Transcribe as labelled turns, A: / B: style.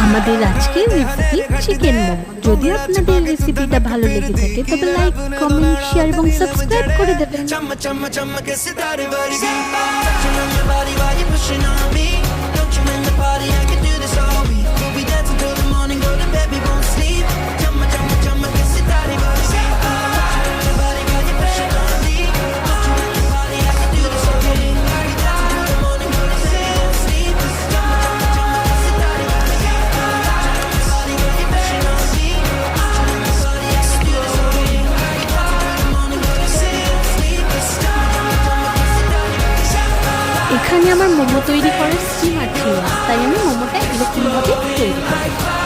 A: আমাদের আজকের recipe chicken momo. যদি আপনাদের রেসিপিটা ভালো লেগে থাকে তবে লাইক, কমেন্ট, শেয়ার এবং সাবস্ক্রাইব করে দেবেন। এখানে আমার মোমো তৈরি করার স্টিমার ছিল না, তাই আমি মোমোটা এরকমভাবে তৈরি করি।